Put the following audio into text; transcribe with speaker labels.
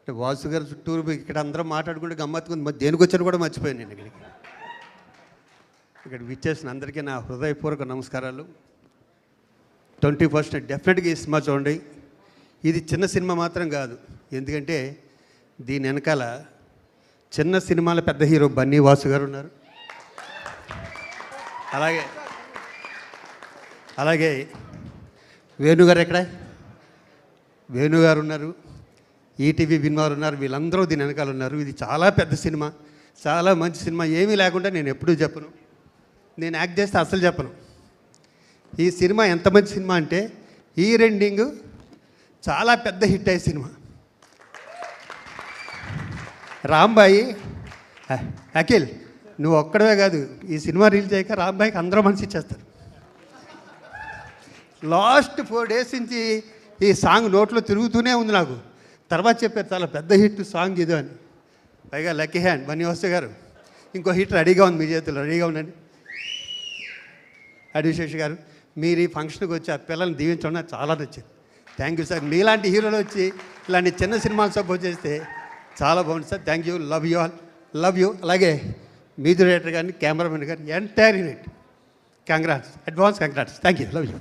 Speaker 1: అంటే వాసు గారు చుట్టూరు ఇక్కడ అందరం మాట్లాడుకుంటే గమ్మత్తుకుంది, మరి దేనికి వచ్చాను కూడా మర్చిపోయాను నేను. ఇక్కడికి విచ్చేసిన అందరికీ నా హృదయపూర్వక నమస్కారాలు. 21st డెఫినెట్గా ఈ సినిమా చూడండి. ఇది చిన్న సినిమా మాత్రం కాదు, ఎందుకంటే దీని వెనకాల చిన్న సినిమాల పెద్ద హీరో బన్నీ వాసు గారు ఉన్నారు. అలాగే వేణుగారు ఎక్కడ, వేణుగారు ఉన్నారు, ఈటీవీ విన్వారు ఉన్నారు, వీళ్ళందరూ దీని వెనకాల ఉన్నారు. ఇది చాలా పెద్ద సినిమా, చాలా మంచి సినిమా. ఏమీ లేకుండా నేను ఎప్పుడూ చెప్పను, నేను యాక్ట్ చేస్తే అసలు చెప్పను. ఈ సినిమా ఎంత మంచి సినిమా అంటే ఈ రెండింగ్ చాలా పెద్ద హిట్ అయ్యే సినిమా. రాంబాయి, అఖిల్ నువ్వు ఒక్కడవే కాదు, ఈ సినిమా రిలీజ్ అయ్యాక రాంబాయికి అందరూ మనసు ఇచ్చేస్తారు. లాస్ట్ 4 days నుంచి ఈ సాంగ్ నోట్లో తిరుగుతూనే ఉంది నాకు. తర్వాత చెప్పారు చాలా పెద్ద హిట్ సాంగ్ ఇది అని. పైగా లక్కీ హ్యాండ్ బన్నీ వాసు గారు, ఇంకో హిట్ రెడీగా ఉంది మీ చేతుల్లో, రెడీగా ఉండండి. అడివిశేష్ గారు, మీరు ఈ ఫంక్షన్కి వచ్చి ఆ పిల్లల్ని దీవించడం నాకు చాలా నచ్చింది. Thank you sir. మీలాంటి హీరోలు వచ్చి ఇలాంటి చిన్న సినిమాలు సపోర్ట్ చేస్తే చాలా బాగుంది sir. Thank you, love you all, love you. అలాగే మ్యూజిక్ డైరెక్టర్ గారిని, కెమెరామెన్ గారిని, entire unit, congrats, advance congrats. Thank you, love you.